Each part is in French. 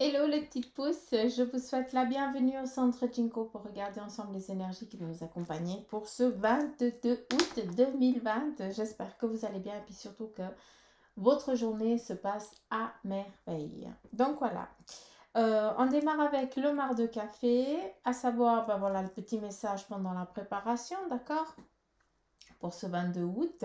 Hello les petites pousses, je vous souhaite la bienvenue au centre Jinko pour regarder ensemble les énergies qui vont nous accompagner pour ce 22 août 2020. J'espère que vous allez bien et puis surtout que votre journée se passe à merveille. Donc voilà, on démarre avec le marc de café, à savoir ben voilà, le petit message pendant la préparation, d'accord, pour ce 22 août.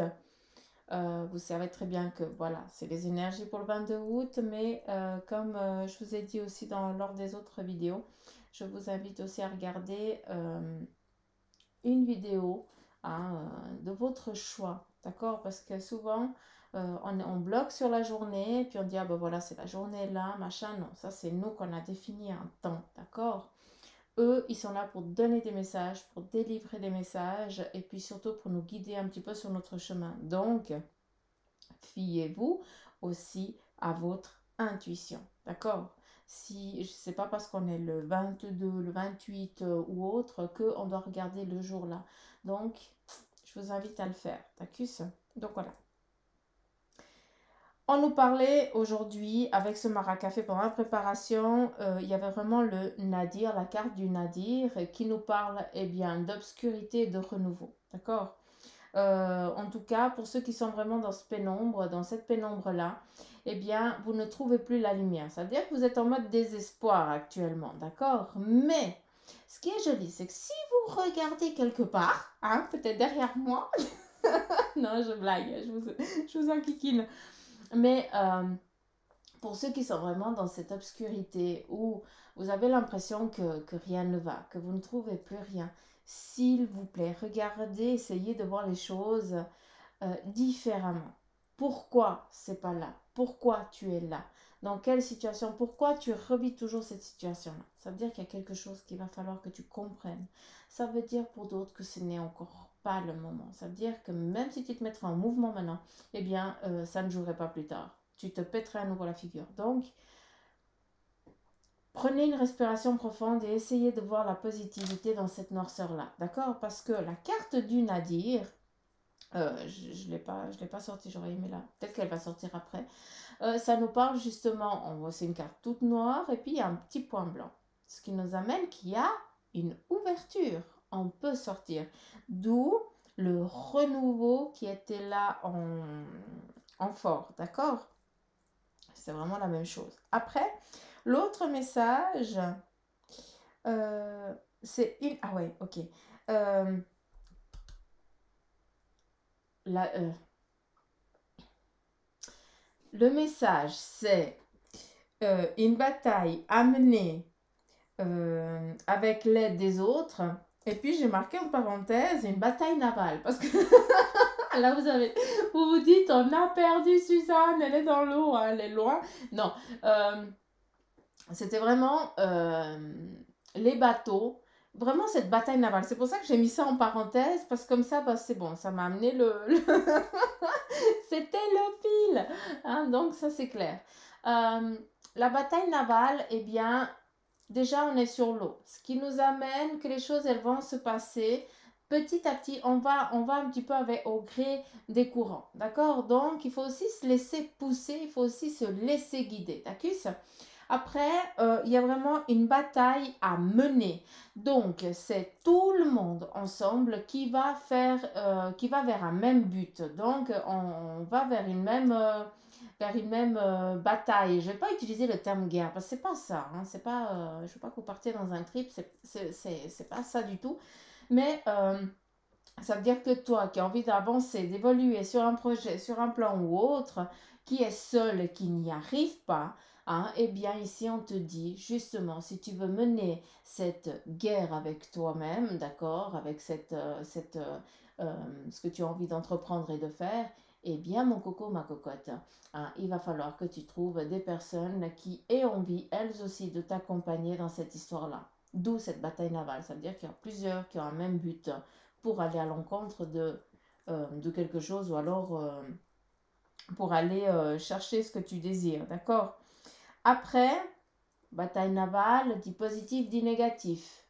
Vous savez très bien que voilà, c'est les énergies pour le 22 août, mais comme je vous ai dit aussi lors des autres vidéos, je vous invite aussi à regarder une vidéo hein, de votre choix, d'accord? Parce que souvent, on bloque sur la journée, puis on dit, ah ben voilà, c'est la journée là, machin. Non, ça c'est nous qu'on a défini un temps, d'accord? Eux, ils sont là pour donner des messages, pour délivrer des messages, et puis surtout pour nous guider un petit peu sur notre chemin. Donc, fiez-vous aussi à votre intuition, d'accord? Si c'est pas parce qu'on est le 22, le 28 ou autre qu'on doit regarder le jour là. Donc, je vous invite à le faire, d'accord? Donc voilà. On nous parlait aujourd'hui, avec ce maracafé pendant la préparation, il y avait vraiment le nadir, la carte du nadir, qui nous parle eh bien d'obscurité et de renouveau, d'accord? En tout cas, pour ceux qui sont vraiment dans cette pénombre-là, eh bien, vous ne trouvez plus la lumière. C'est-à-dire que vous êtes en mode désespoir actuellement, d'accord? Mais, ce qui est joli, c'est que si vous regardez quelque part, hein, peut-être derrière moi, non, je blague, je vous enquiquine, mais pour ceux qui sont vraiment dans cette obscurité où vous avez l'impression que rien ne va, que vous ne trouvez plus rien, s'il vous plaît, regardez, essayez de voir les choses différemment. Pourquoi c'est pas là? Pourquoi tu es là? Dans quelle situation? Pourquoi tu revis toujours cette situation-là? Ça veut dire qu'il y a quelque chose qu'il va falloir que tu comprennes. Ça veut dire pour d'autres que ce n'est encore pas le moment. Ça veut dire que même si tu te mettrais en mouvement maintenant, eh bien, ça ne jouerait pas plus tard. Tu te pèterais à nouveau la figure. Donc, prenez une respiration profonde et essayez de voir la positivité dans cette noirceur-là. D'accord? Parce que la carte du nadir, je l'ai pas sortie, j'aurais aimé là. Peut-être qu'elle va sortir après. Ça nous parle justement, c'est une carte toute noire et puis il y a un petit point blanc. Ce qui nous amène qu'il y a une ouverture. On peut sortir. D'où le renouveau qui était là en fort. D'accord? C'est vraiment la même chose. Après, l'autre message, c'est une... Ah ouais, ok. La, le message, c'est une bataille amenée avec l'aide des autres. Et puis j'ai marqué en parenthèse une bataille navale. Parce que là, vous vous dites, on a perdu Suzanne, elle est dans l'eau, hein, elle est loin. Non, c'était vraiment les bateaux. Vraiment cette bataille navale. C'est pour ça que j'ai mis ça en parenthèse. Parce que comme ça, bah, c'est bon, ça m'a amené C'était le fil. Hein, donc ça, c'est clair. La bataille navale, eh bien, déjà, on est sur l'eau. Ce qui nous amène que les choses, elles vont se passer petit à petit. On va un petit peu au gré des courants. D'accord? Donc, il faut aussi se laisser pousser. Il faut aussi se laisser guider. D'accord? Après, il y a vraiment une bataille à mener. Donc, c'est tout le monde ensemble qui va vers un même but. Donc, on va vers une même bataille. Je ne vais pas utiliser le terme guerre, parce que c'est pas ça. Hein, c'est pas, je ne veux pas que vous partiez dans un trip, c'est pas ça du tout. Mais ça veut dire que toi qui as envie d'avancer, d'évoluer sur un projet, sur un plan ou autre, qui est seul et qui n'y arrive pas, hein, eh bien ici on te dit justement, si tu veux mener cette guerre avec toi-même, d'accord, avec ce que tu as envie d'entreprendre et de faire, eh bien mon coco, ma cocotte, hein, il va falloir que tu trouves des personnes qui aient envie, elles aussi, de t'accompagner dans cette histoire-là. D'où cette bataille navale. Ça veut dire qu'il y a plusieurs qui ont un même but pour aller à l'encontre de quelque chose ou alors pour aller chercher ce que tu désires. D'accord? Après, bataille navale, dit positif, dit négatif,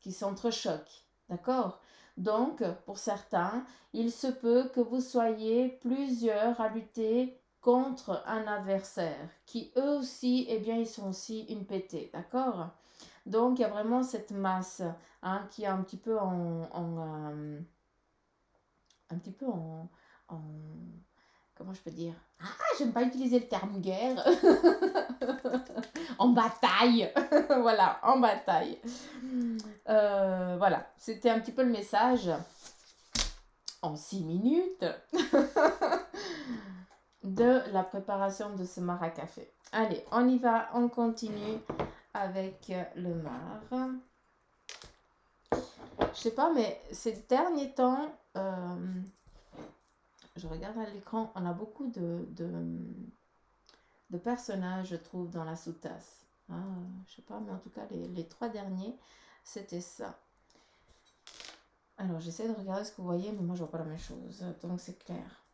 qui s'entrechoquent. D'accord? Donc, pour certains, il se peut que vous soyez plusieurs à lutter contre un adversaire qui eux aussi, eh bien, ils sont aussi une pétée, d'accord? Donc, il y a vraiment cette masse hein, qui est un petit peu un petit peu en- comment je peux dire? Ah, j'aime pas utiliser le terme guerre. En bataille. Voilà, en bataille. Voilà, c'était un petit peu le message en 6 minutes de la préparation de ce maracafé. Allez, on y va, on continue avec le mar. Je sais pas, mais ces derniers temps, je regarde à l'écran, on a beaucoup de personnages, je trouve, dans la sous-tasse. Hein, je sais pas, mais en tout cas, les 3 derniers, c'était ça. Alors, j'essaie de regarder ce que vous voyez, mais moi, je vois pas la même chose. Donc, c'est clair.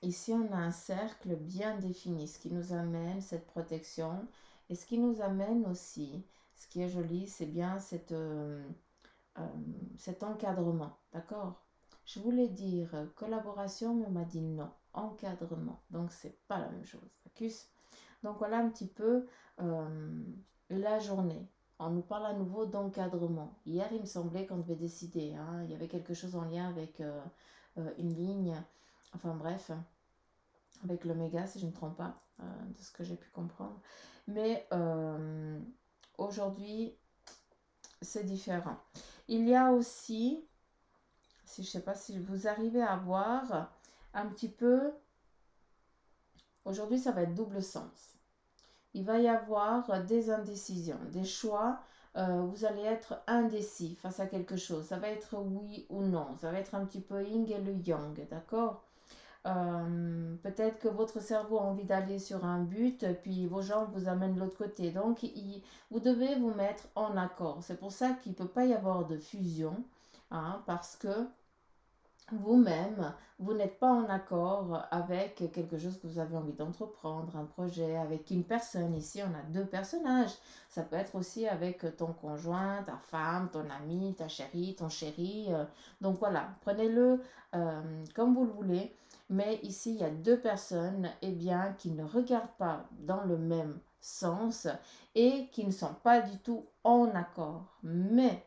Ici, on a un cercle bien défini, ce qui nous amène cette protection. Et ce qui nous amène aussi, ce qui est joli, c'est bien cet encadrement. D'accord? Je voulais dire collaboration, mais on m'a dit non. Encadrement. Donc, c'est pas la même chose. D'accord? Donc, voilà un petit peu la journée. On nous parle à nouveau d'encadrement. Hier, il me semblait qu'on devait décider. Hein, il y avait quelque chose en lien avec une ligne. Enfin, bref avec l'oméga, si je ne me trompe pas, de ce que j'ai pu comprendre. Mais aujourd'hui, c'est différent. Il y a aussi, si je ne sais pas si vous arrivez à voir, un petit peu, aujourd'hui ça va être double sens. Il va y avoir des indécisions, des choix. Vous allez être indécis face à quelque chose. Ça va être oui ou non. Ça va être un petit peu yin et le yang, d'accord? Peut-être que votre cerveau a envie d'aller sur un but, puis vos jambes vous amènent de l'autre côté. Donc, vous devez vous mettre en accord. C'est pour ça qu'il ne peut pas y avoir de fusion, hein, parce que vous-même, vous n'êtes pas en accord avec quelque chose que vous avez envie d'entreprendre, un projet, avec une personne. Ici, on a 2 personnages. Ça peut être aussi avec ton conjoint, ta femme, ton ami, ta chérie, ton chéri. Donc voilà, prenez-le comme vous le voulez. Mais ici, il y a 2 personnes bien, qui ne regardent pas dans le même sens et qui ne sont pas du tout en accord. Mais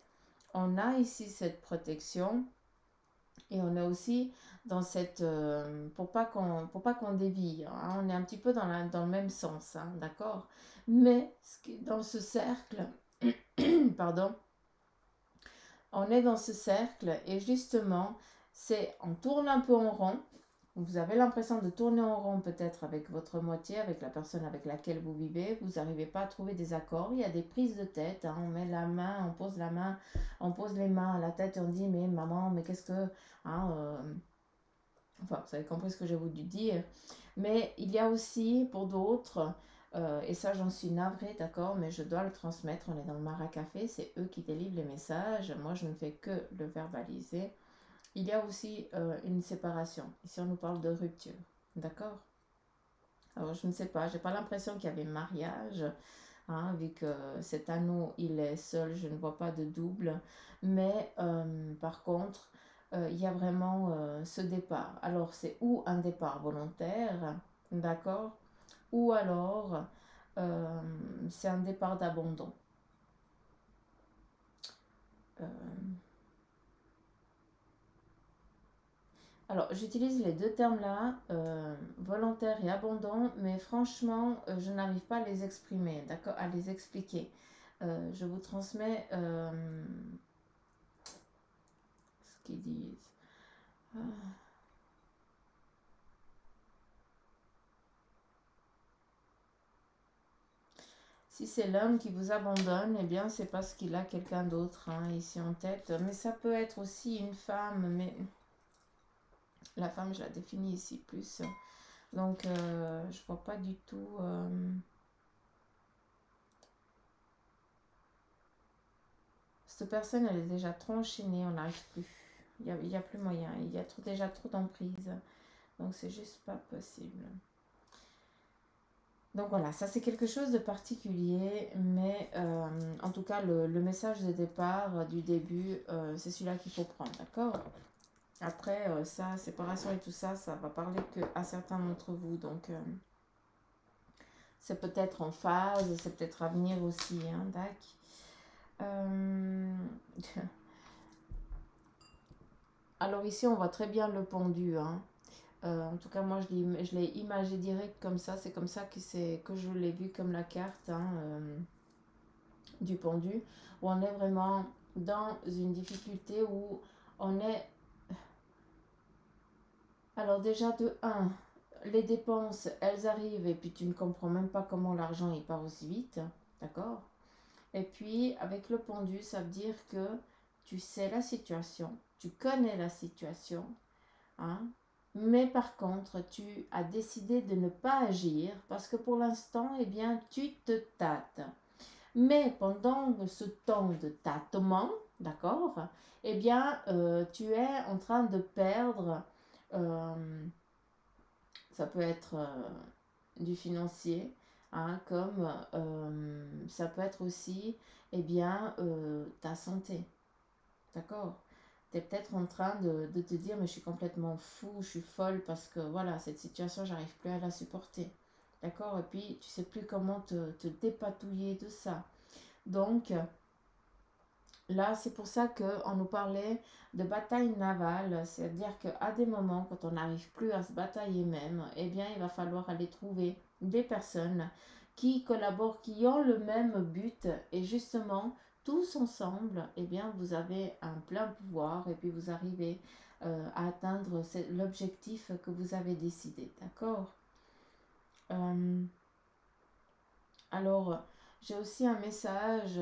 on a ici cette protection et on est aussi dans cette... pour pas qu'on dévie, hein, on est un petit peu dans le même sens, hein, d'accord? Mais dans ce cercle, pardon, on est dans ce cercle et justement, on tourne un peu en rond. Vous avez l'impression de tourner en rond peut-être avec votre moitié, avec la personne avec laquelle vous vivez. Vous n'arrivez pas à trouver des accords. Il y a des prises de tête. Hein. On met la main, on pose la main, on pose les mains à la tête et on dit mais maman, mais qu'est-ce que... Hein, enfin, vous avez compris ce que j'ai voulu dire. Mais il y a aussi pour d'autres, et ça j'en suis navrée, d'accord, mais je dois le transmettre. On est dans le Maracafé, c'est eux qui délivrent les messages. Moi je ne fais que le verbaliser. Il y a aussi une séparation. Ici, on nous parle de rupture. D'accord? Alors, je ne sais pas. J'ai pas l'impression qu'il y avait mariage. Hein, vu que cet anneau, il est seul. Je ne vois pas de double. Mais par contre, il y a vraiment ce départ. Alors, c'est ou un départ volontaire. D'accord? Ou alors, c'est un départ d'abandon. Euh, Alors, j'utilise les 2 termes-là, volontaire et abandon, mais franchement, je n'arrive pas à les exprimer, d'accord, à les expliquer. Je vous transmets ce qu'ils disent. Ah. Si c'est l'homme qui vous abandonne, eh bien, c'est parce qu'il a quelqu'un d'autre hein, ici en tête. Mais ça peut être aussi une femme, mais la femme, je la définis ici plus. Donc, je vois pas du tout... Cette personne, elle est déjà trop enchaînée, on n'arrive plus. Il y a plus moyen, il y a déjà trop d'emprise. Donc c'est juste pas possible. Donc voilà, ça c'est quelque chose de particulier, mais en tout cas le message de départ du début, c'est celui-là qu'il faut prendre, d'accord? Après, ça, séparation et tout ça, ça va parler qu'à certains d'entre vous. Donc, c'est peut-être en phase, c'est peut-être à venir aussi. Hein, tac. Alors ici, on voit très bien le pendu. Hein. En tout cas, moi, je l'ai imagé direct comme ça. C'est comme ça que je l'ai vu comme la carte hein, du pendu. Où on est vraiment dans une difficulté où on est... Alors déjà, de un, les dépenses, elles arrivent et puis tu ne comprends même pas comment l'argent il part aussi vite. D'accord? Et puis, avec le pendu, ça veut dire que tu sais la situation, tu connais la situation, hein, mais par contre, tu as décidé de ne pas agir parce que pour l'instant, eh bien, tu te tâtes. Mais pendant ce temps de tâtement, d'accord, eh bien, tu es en train de perdre, euh, ça peut être du financier, hein, comme ça peut être aussi, eh bien, ta santé. D'accord? Tu es peut-être en train de te dire, mais je suis complètement fou, je suis folle parce que voilà, cette situation, j'arrive plus à la supporter. D'accord? Et puis, tu sais plus comment te dépatouiller de ça. Donc, là, c'est pour ça qu'on nous parlait de bataille navale, c'est-à-dire qu'à des moments, quand on n'arrive plus à se batailler même, eh bien, il va falloir aller trouver des personnes qui collaborent, qui ont le même but, et justement, tous ensemble, eh bien, vous avez un plein pouvoir, et puis vous arrivez à atteindre l'objectif que vous avez décidé, d'accord? Euh, alors, j'ai aussi un message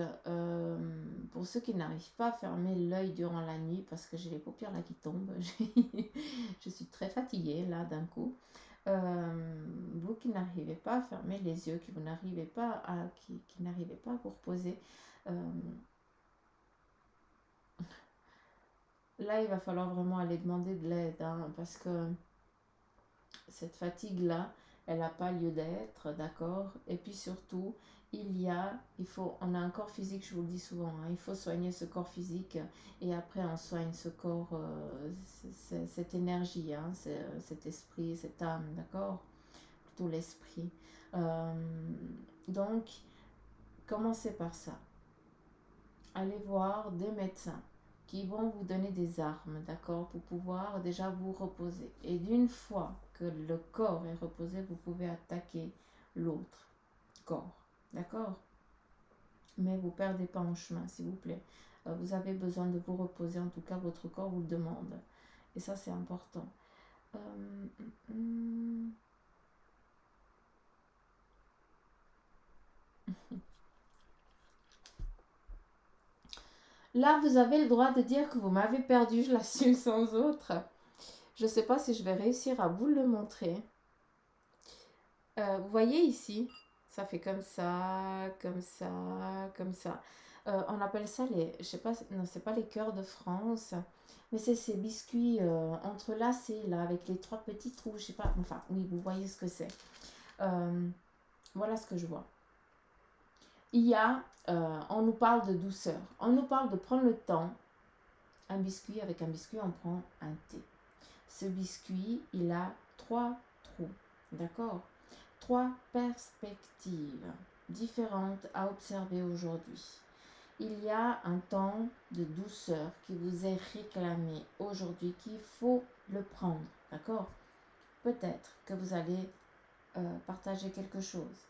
pour ceux qui n'arrivent pas à fermer l'œil durant la nuit parce que j'ai les paupières là qui tombent. Je suis très fatiguée là d'un coup. Vous qui n'arrivez pas à fermer les yeux, qui n'arrivez pas à vous reposer, euh, là il va falloir vraiment aller demander de l'aide hein, parce que cette fatigue-là, elle n'a pas lieu d'être, d'accord? Et puis surtout, on a un corps physique, je vous le dis souvent, hein, il faut soigner ce corps physique et après on soigne ce corps, cette énergie, hein, cet esprit, cette âme, d'accord? Plutôt l'esprit. Euh, donc, commencez par ça. Allez voir des médecins qui vont vous donner des armes, d'accord, pour pouvoir déjà vous reposer. Et d'une fois que le corps est reposé, vous pouvez attaquer l'autre corps, d'accord? Mais vous ne perdez pas en chemin, s'il vous plaît. Vous avez besoin de vous reposer, en tout cas votre corps vous le demande. Et ça, c'est important. Euh, hum, Là, vous avez le droit de dire que vous m'avez perdu, je l'assume sans autre. Je ne sais pas si je vais réussir à vous le montrer. Vous voyez ici, ça fait comme ça, comme ça, comme ça. On appelle ça les, je sais pas, non, c'est pas les cœurs de France, mais c'est ces biscuits entrelacés là, avec les trois petits trous, je sais pas, enfin, oui, vous voyez ce que c'est. Voilà ce que je vois. On nous parle de douceur, on nous parle de prendre le temps. Avec un biscuit, on prend un thé. Ce biscuit, il a trois trous, d'accord? Trois perspectives différentes à observer aujourd'hui. Il y a un temps de douceur qui vous est réclamé aujourd'hui, qu'il faut le prendre, d'accord? Peut-être que vous allez partager quelque chose.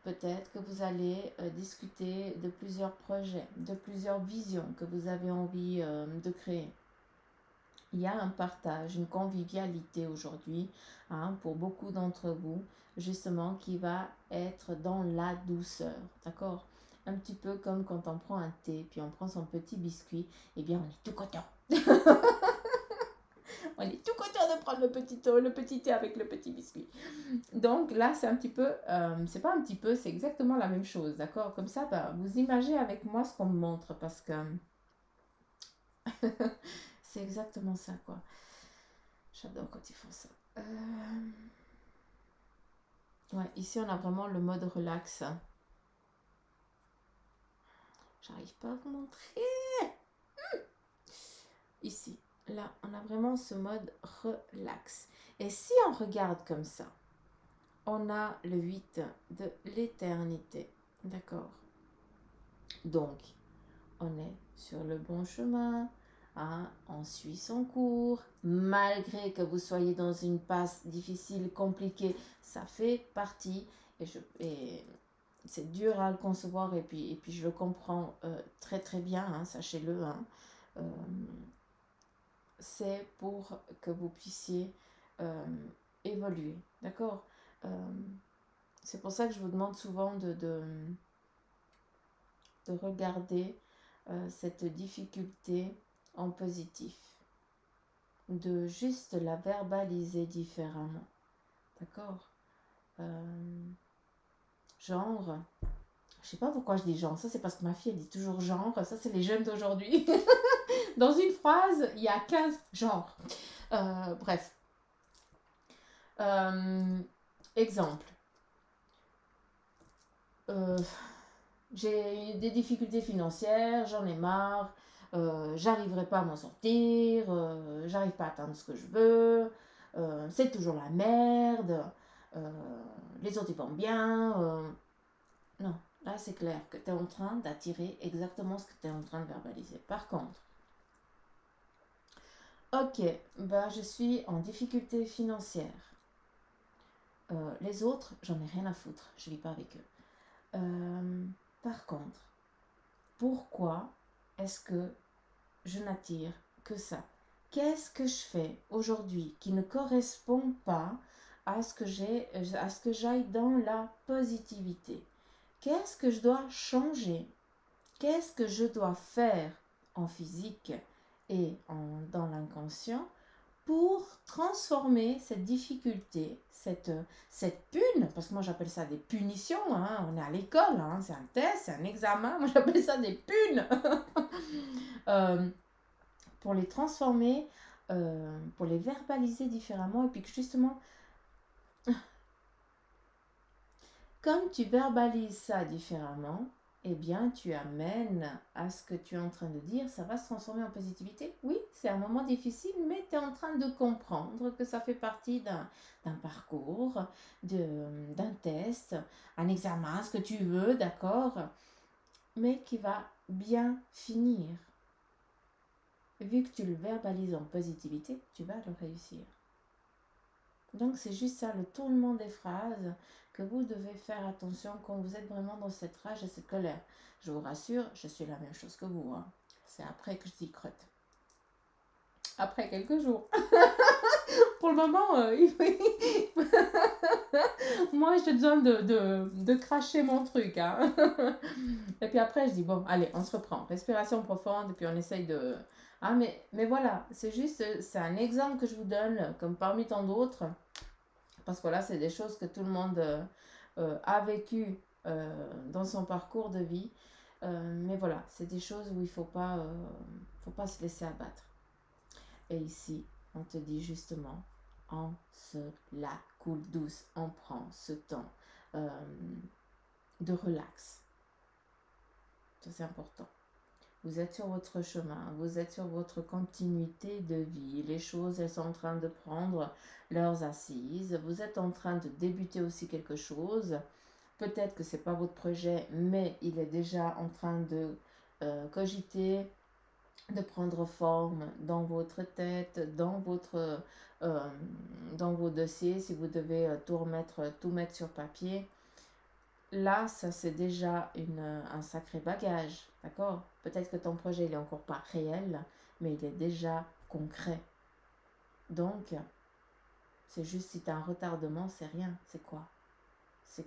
Peut-être que vous allez discuter de plusieurs projets, de plusieurs visions que vous avez envie de créer. Il y a un partage, une convivialité aujourd'hui hein, pour beaucoup d'entre vous, justement, qui va être dans la douceur, d'accord? Un petit peu comme quand on prend un thé, puis on prend son petit biscuit, eh bien on est tout content. On est tout content de prendre le petit thé avec le petit biscuit. Donc là, c'est un petit peu, c'est pas un petit peu, c'est exactement la même chose, d'accord? Comme ça, bah, vous imaginez avec moi ce qu'on me montre, parce que c'est exactement ça, quoi. J'adore quand ils font ça. Ouais, ici on a vraiment le mode relax. J'arrive pas à vous montrer. Ici. là, on a vraiment ce mode relax. Et si on regarde comme ça, on a le 8 de l'éternité. D'accord? Donc, on est sur le bon chemin. Hein, on suit son cours. Malgré que vous soyez dans une passe difficile, compliquée, ça fait partie. Et c'est dur à le concevoir. Et puis je le comprends très très bien, hein, sachez-le. Hein. C'est pour que vous puissiez évoluer. D'accord? C'est pour ça que je vous demande souvent de regarder cette difficulté en positif, de juste la verbaliser différemment. D'accord? Genre, je sais pas pourquoi je dis genre, ça c'est parce que ma fille elle dit toujours genre, ça c'est les jeunes d'aujourd'hui. Dans une phrase, il y a 15 genres. Bref. Exemple. J'ai des difficultés financières, j'en ai marre, j'arriverai pas à m'en sortir, j'arrive pas à atteindre ce que je veux, c'est toujours la merde, les autres ils vont bien. Non, là c'est clair que tu es en train d'attirer exactement ce que tu es en train de verbaliser. Par contre, ok, bah je suis en difficulté financière. Les autres, j'en ai rien à foutre, je vis pas avec eux. Par contre, pourquoi est-ce que je n'attire que ça? Qu'est-ce que je fais aujourd'hui qui ne correspond pas à ce que j'aille dans la positivité? Qu'est-ce que je dois changer? Qu'est-ce que je dois faire en physique et dans l'inconscient pour transformer cette difficulté, cette pune, parce que moi j'appelle ça des punitions, hein, on est à l'école, hein, c'est un test, c'est un examen, moi j'appelle ça des punes, pour les transformer, pour les verbaliser différemment, et puis que justement, comme tu verbalises ça différemment, eh bien, tu amènes à ce que tu es en train de dire, ça va se transformer en positivité. Oui, c'est un moment difficile, mais tu es en train de comprendre que ça fait partie d'un parcours, d'un test, un examen, ce que tu veux, d'accord, mais qui va bien finir. Vu que tu le verbalises en positivité, tu vas le réussir. Donc, c'est juste ça, le tournement des phrases que vous devez faire attention quand vous êtes vraiment dans cette rage et cette colère. Je vous rassure, je suis la même chose que vous. Hein. C'est après que je dis crotte. Après quelques jours. Pour le moment, moi j'ai besoin de cracher mon truc. Hein. Et puis après, je dis bon, allez, on se reprend. Respiration profonde et puis on essaye de... Ah, mais voilà, c'est juste, c'est un exemple que je vous donne, comme parmi tant d'autres. Parce que voilà, c'est des choses que tout le monde a vécu dans son parcours de vie. Mais voilà, c'est des choses où il ne faut pas se laisser abattre. Et ici, on te dit justement, on se la coule douce, on prend ce temps de relax. Ça, c'est important. Vous êtes sur votre chemin, vous êtes sur votre continuité de vie. Les choses, elles sont en train de prendre leurs assises. Vous êtes en train de débuter aussi quelque chose. Peut-être que ce n'est pas votre projet, mais il est déjà en train de cogiter, de prendre forme dans votre tête, dans vos dossiers, si vous devez tout mettre sur papier. Là, ça c'est déjà un sacré bagage, d'accord? Peut-être que ton projet il est encore pas réel, mais il est déjà concret. Donc, c'est juste si tu as un retardement, c'est rien. C'est quoi? C'est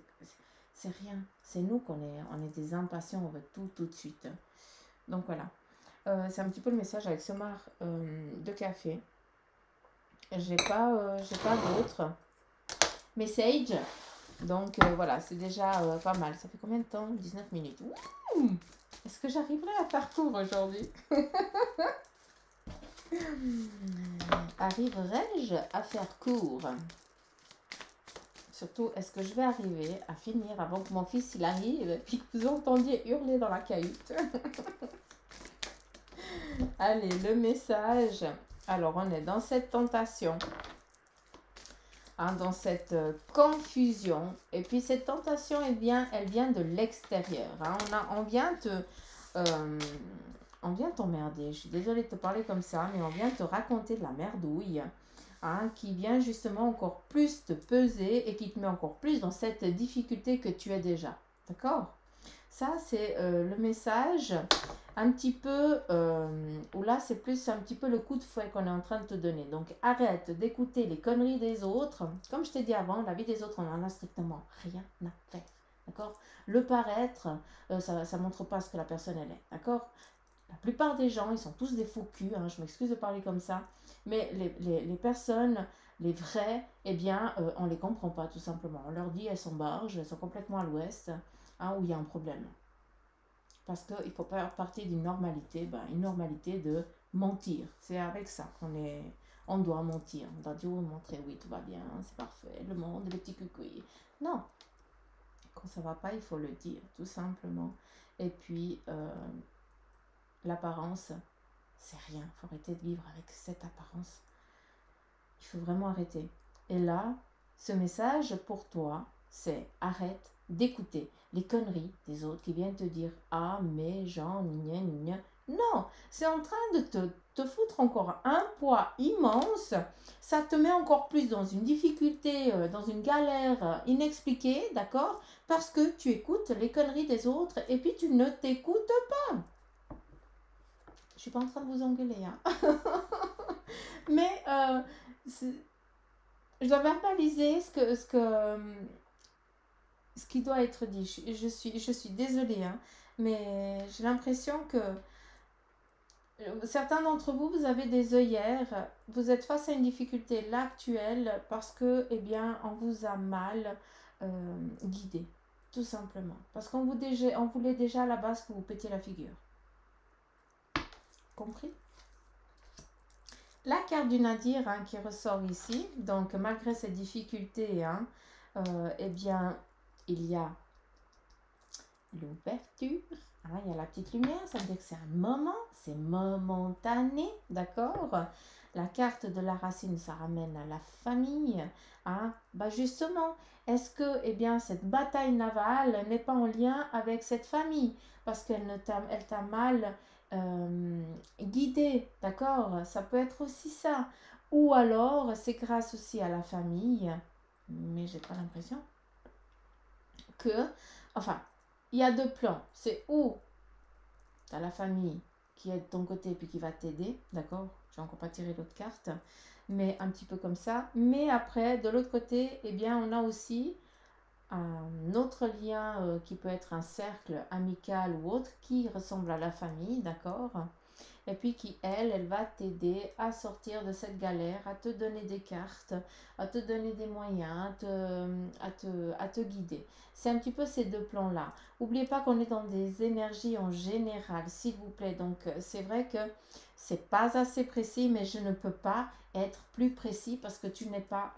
rien. C'est nous on est des impatients, on veut tout de suite. Donc voilà. C'est un petit peu le message avec ce marc de café. J'ai pas d'autre message. Donc voilà, c'est déjà pas mal. Ça fait combien de temps? 19 minutes. Est-ce que j'arriverai à faire court aujourd'hui? Arriverai-je à faire court? Surtout, est-ce que je vais arriver à finir avant que mon fils il arrive et puis que vous entendiez hurler dans la cahute? Allez, le message Alors, on est dans cette tentation, hein, dans cette confusion. Et puis, cette tentation, elle vient de l'extérieur. Hein. On vient t'emmerder. Je suis désolée de te parler comme ça, mais on vient te raconter de la merdouille, hein, qui vient justement encore plus te peser et qui te met encore plus dans cette difficulté que tu es déjà. D'accord? Ça, c'est le message un petit peu, où là, c'est plus un petit peu le coup de fouet qu'on est en train de te donner. Donc, arrête d'écouter les conneries des autres. Comme je t'ai dit avant, la vie des autres, on n'en a strictement rien à faire. D'accord? Le paraître, ça ne montre pas ce que la personne, elle est. D'accord? La plupart des gens, ils sont tous des faux culs, hein, je m'excuse de parler comme ça, mais les personnes, les vraies, eh bien, on ne les comprend pas tout simplement. On leur dit, elles sont barges, elles sont complètement à l'ouest, hein, où il y a un problème. Parce qu'il ne faut pas faire partie d'une normalité, une normalité de mentir. C'est avec ça on doit mentir. On doit dire, montrer, oui, tout va bien, c'est parfait, le monde, les petits cucuis. Non, quand ça ne va pas, il faut le dire, tout simplement. Et puis, l'apparence, c'est rien. Il faut arrêter de vivre avec cette apparence. Il faut vraiment arrêter. Et là, ce message pour toi, c'est arrête d'écouter les conneries des autres qui viennent te dire ah mais Jean, gna gna. Non, c'est en train de te foutre encore un poids immense. Ça te met encore plus dans une difficulté, dans une galère inexpliquée, d'accord? Parce que tu écoutes les conneries des autres et puis tu ne t'écoutes pas. Je suis pas en train de vous engueuler, hein. Mais je dois verbaliser ce qui doit être dit. Je suis désolée, hein, mais j'ai l'impression que certains d'entre vous, vous avez des œillères, vous êtes face à une difficulté là actuelle parce que, eh bien, on vous a mal guidé, tout simplement. Parce on voulait déjà à la base que vous pétiez la figure. Compris? La carte du Nadir, hein, qui ressort ici, donc malgré ces difficultés, hein, eh bien, il y a l'ouverture, hein, il y a la petite lumière, ça veut dire que c'est un moment, c'est momentané, d'accord? La carte de la racine, ça ramène à la famille, hein? Justement, est-ce que, eh bien, cette bataille navale n'est pas en lien avec cette famille? Parce qu'elle t'a mal guidé, d'accord? Ça peut être aussi ça. Ou alors, c'est grâce aussi à la famille, mais j'ai pas l'impression que, enfin, il y a deux plans. C'est où tu as la famille qui est de ton côté puis qui va t'aider, d'accord? Je n'ai encore pas tiré l'autre carte, mais un petit peu comme ça. Mais après, de l'autre côté, eh bien, on a aussi un autre lien qui peut être un cercle amical ou autre qui ressemble à la famille, d'accord? Et puis qui, elle va t'aider à sortir de cette galère, à te donner des cartes, à te donner des moyens, à te guider. C'est un petit peu ces deux plans-là. N'oubliez pas qu'on est dans des énergies en général, s'il vous plaît. Donc, c'est vrai que c'est pas assez précis, mais je ne peux pas être plus précis parce que tu n'es pas...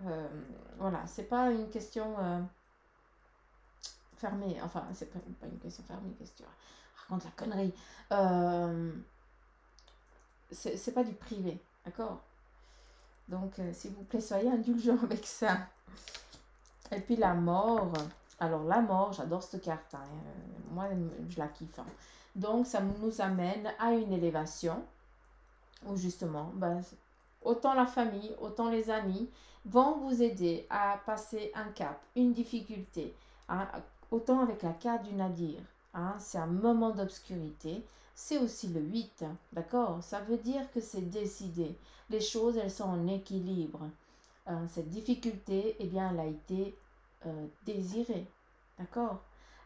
voilà, c'est pas une question... fermée, enfin, c'est pas une question fermée, une question... Raconte la connerie. C'est pas du privé, d'accord? Donc, s'il vous plaît, soyez indulgents avec ça. Et puis la mort. Alors, la mort, j'adore cette carte. Hein. Moi, je la kiffe. Hein. Donc, ça nous amène à une élévation où justement, autant la famille, autant les amis vont vous aider à passer un cap, une difficulté. Hein. Autant avec la carte du Nadir. Hein. C'est un moment d'obscurité. C'est aussi le 8, d'accord? Ça veut dire que c'est décidé. Les choses, elles sont en équilibre. Cette difficulté, eh bien, elle a été désirée, d'accord?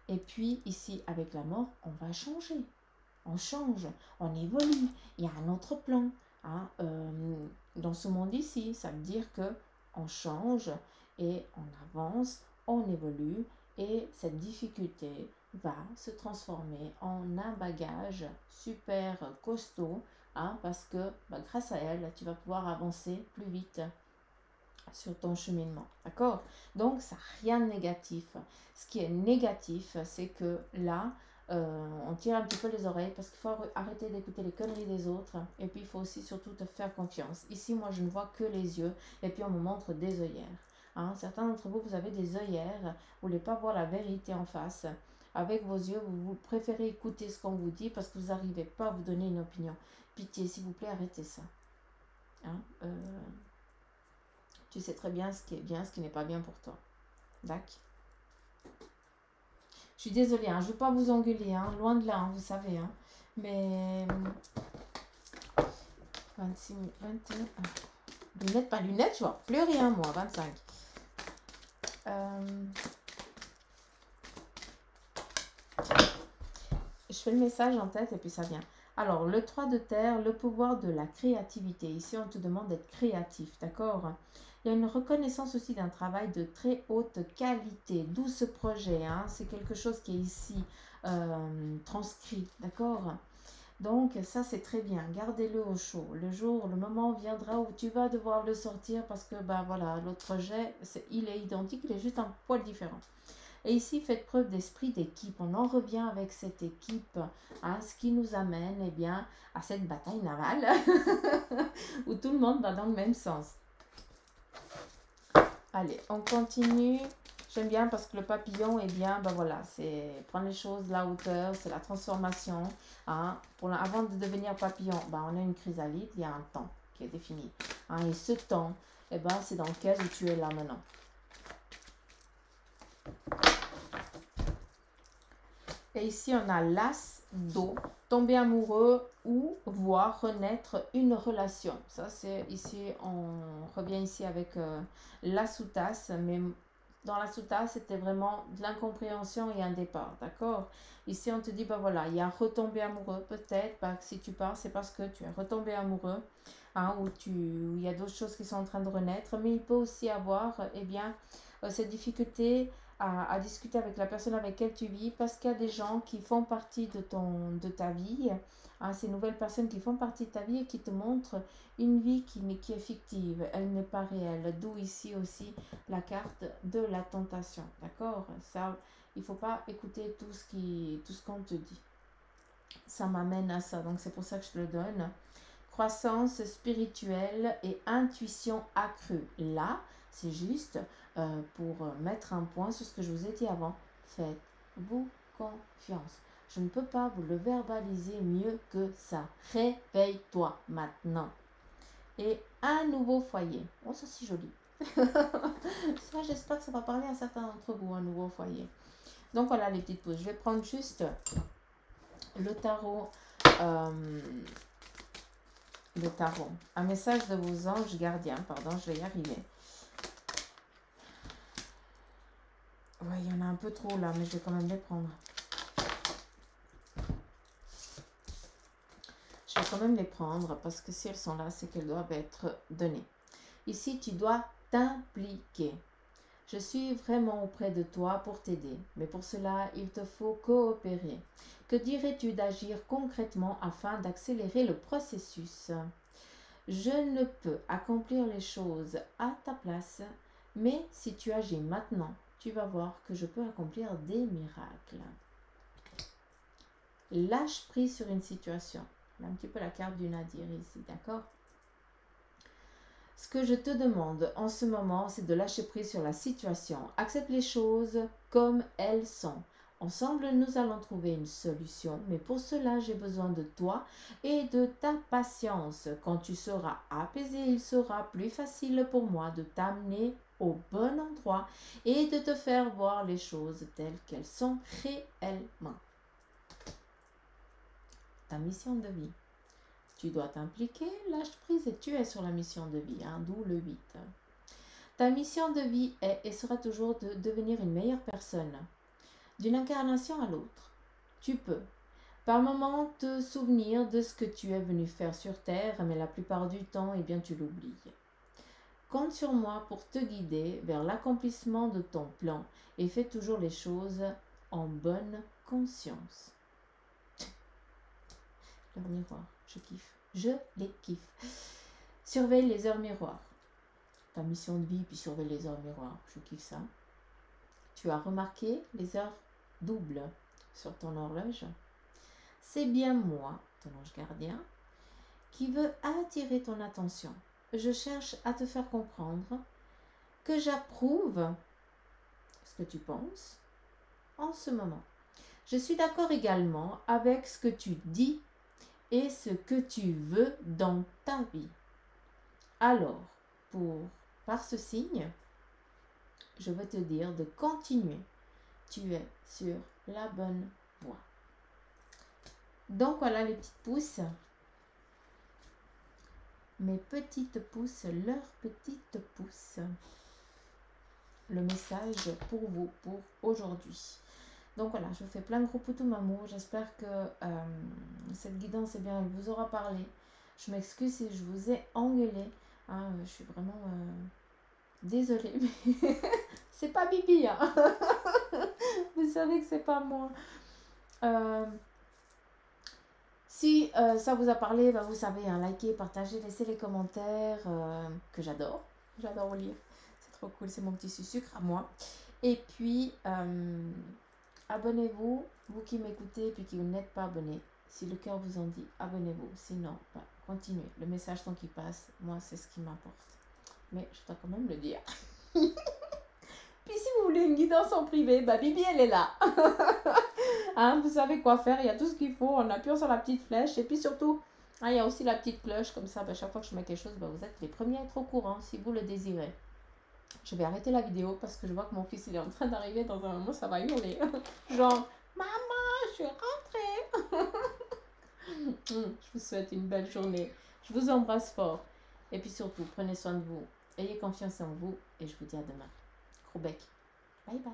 Et puis, ici, avec la mort, on va changer. On change, on évolue. Il y a un autre plan. Hein, dans ce monde ici, ça veut dire que on change et on avance, on évolue et cette difficulté va se transformer en un bagage super costaud, hein, parce que grâce à elle, tu vas pouvoir avancer plus vite sur ton cheminement, d'accord? Donc, ça n'a rien de négatif. Ce qui est négatif, c'est que là, on tire un petit peu les oreilles parce qu'il faut arrêter d'écouter les conneries des autres. Et puis, il faut aussi surtout te faire confiance. Ici, moi, je ne vois que les yeux et puis on me montre des œillères. Hein, certains d'entre vous, vous avez des œillères, vous ne voulez pas voir la vérité en face. Avec vos yeux, vous préférez écouter ce qu'on vous dit parce que vous n'arrivez pas à vous donner une opinion. Pitié, s'il vous plaît, arrêtez ça. Hein, tu sais très bien ce qui est bien, ce qui n'est pas bien pour toi. D'accord? Je suis désolée, hein, je ne veux pas vous engueuler, hein, loin de là, hein, vous savez. Hein, mais 26, 21... Lunettes, pas lunettes, je vois plus rien, moi, 25. Je fais le message en tête et puis ça vient. Alors, le 3 de terre, le pouvoir de la créativité. Ici, on te demande d'être créatif, d'accord? Il y a une reconnaissance aussi d'un travail de très haute qualité, d'où ce projet. Hein, c'est quelque chose qui est ici transcrit, d'accord? Donc, ça, c'est très bien. Gardez-le au chaud. Le moment viendra où tu vas devoir le sortir parce que, ben voilà, l'autre projet, il est identique, il est juste un poil différent. Et ici, faites preuve d'esprit d'équipe. On en revient avec cette équipe, hein, ce qui nous amène eh bien, à cette bataille navale où tout le monde va dans le même sens. Allez, on continue. J'aime bien parce que le papillon, eh bien, ben voilà, c'est prendre les choses à la hauteur, c'est la transformation. Hein. Avant de devenir papillon, ben, on a une chrysalide, il y a un temps qui est défini. Hein, et ce temps, eh ben, c'est dans lequel tu es là maintenant. Et ici, on a l'as d'eau, tomber amoureux ou voir renaître une relation. Ça, c'est ici, on revient ici avec la sous-tasse, mais dans la sous-tasse, c'était vraiment de l'incompréhension et un départ, d'accord? Ici, on te dit, ben voilà, il y a retombé amoureux, peut-être, bah, si tu pars, c'est parce que tu es retombé amoureux, hein, où il y a d'autres choses qui sont en train de renaître, mais il peut aussi avoir, eh bien, cette difficulté à discuter avec la personne avec laquelle tu vis parce qu'il y a des gens qui font partie de ta vie, hein, ces nouvelles personnes qui font partie de ta vie et qui te montrent une vie qui est fictive, elle n'est pas réelle, d'où ici aussi la carte de la tentation, d'accord? Ça, il ne faut pas écouter tout ce qu'on te dit. Ça m'amène à ça, donc c'est pour ça que je te le donne. Croissance spirituelle et intuition accrue. Là, c'est juste pour mettre un point sur ce que je vous ai dit avant. Faites-vous confiance. Je ne peux pas vous le verbaliser mieux que ça. Réveille-toi maintenant. Et un nouveau foyer. Oh, ça c'est joli. Ça, j'espère que ça va parler à certains d'entre vous, un nouveau foyer. Donc voilà les petites pauses. Je vais prendre juste le tarot. Le tarot. Un message de vos anges gardiens. Pardon, je vais y arriver. Ouais, il y en a un peu trop là, mais je vais quand même les prendre. Je vais quand même les prendre parce que si elles sont là, c'est qu'elles doivent être données. Ici, tu dois t'impliquer. Je suis vraiment auprès de toi pour t'aider, mais pour cela, il te faut coopérer. Que dirais-tu d'agir concrètement afin d'accélérer le processus? Je ne peux accomplir les choses à ta place, mais si tu agis maintenant, tu vas voir que je peux accomplir des miracles. Lâche prise sur une situation. Un petit peu la carte du Nadir ici, d'accord? Ce que je te demande en ce moment, c'est de lâcher prise sur la situation. Accepte les choses comme elles sont. Ensemble, nous allons trouver une solution, mais pour cela, j'ai besoin de toi et de ta patience. Quand tu seras apaisé, il sera plus facile pour moi de t'amener au bon endroit et de te faire voir les choses telles qu'elles sont réellement. Ta mission de vie. Tu dois t'impliquer, lâche prise et tu es sur la mission de vie, hein, d'où le 8. Ta mission de vie est et sera toujours de devenir une meilleure personne, d'une incarnation à l'autre. Tu peux, par moments, te souvenir de ce que tu es venu faire sur Terre, mais la plupart du temps, eh bien, tu l'oublies. Compte sur moi pour te guider vers l'accomplissement de ton plan et fais toujours les choses en bonne conscience. L'heure miroir, je kiffe. Je les kiffe. Surveille les heures miroirs. Ta mission de vie, puis surveille les heures miroirs. Je kiffe ça. Tu as remarqué les heures doubles. sur ton horloge. C'est bien moi, ton ange gardien, qui veut attirer ton attention. Je cherche à te faire comprendre que j'approuve ce que tu penses en ce moment. Je suis d'accord également avec ce que tu dis et ce que tu veux dans ta vie. Alors, par ce signe, je veux te dire de continuer. Tu es sur la bonne voie. Donc voilà les petites pousses. Mes petites pousses, leurs petites pousses. Le message pour vous, pour aujourd'hui. Donc voilà, je vous fais plein de gros poutous m'amour. J'espère que cette guidance, eh bien, elle vous aura parlé. Je m'excuse si je vous ai engueulé. Hein, je suis vraiment désolée. Mais c'est pas Bibi. Hein. Vous savez que c'est pas moi. Si ça vous a parlé, bah, vous savez, hein, likez, partagez, laissez les commentaires que j'adore. J'adore lire. C'est trop cool, c'est mon petit sucre à moi. Et puis, abonnez-vous, vous qui m'écoutez et puis qui n'êtes pas abonné. Si le cœur vous en dit, abonnez-vous. Sinon, bah, continuez. Le message tant qu'il passe, moi, c'est ce qui m'importe. Mais je dois quand même le dire. Puis si vous voulez une guidance en privé, bah Bibi, elle est là. Hein, vous savez quoi faire, il y a tout ce qu'il faut. On appuie sur la petite flèche. Et puis surtout, hein, il y a aussi la petite cloche. Comme ça, bah, chaque fois que je mets quelque chose, bah, vous êtes les premiers à être au courant si vous le désirez. Je vais arrêter la vidéo parce que je vois que mon fils il est en train d'arriver. Dans un moment, ça va hurler. Genre, maman, je suis rentrée. Je vous souhaite une belle journée. Je vous embrasse fort. Et puis surtout, prenez soin de vous. Ayez confiance en vous. Et je vous dis à demain. Gros bec. Bye bye.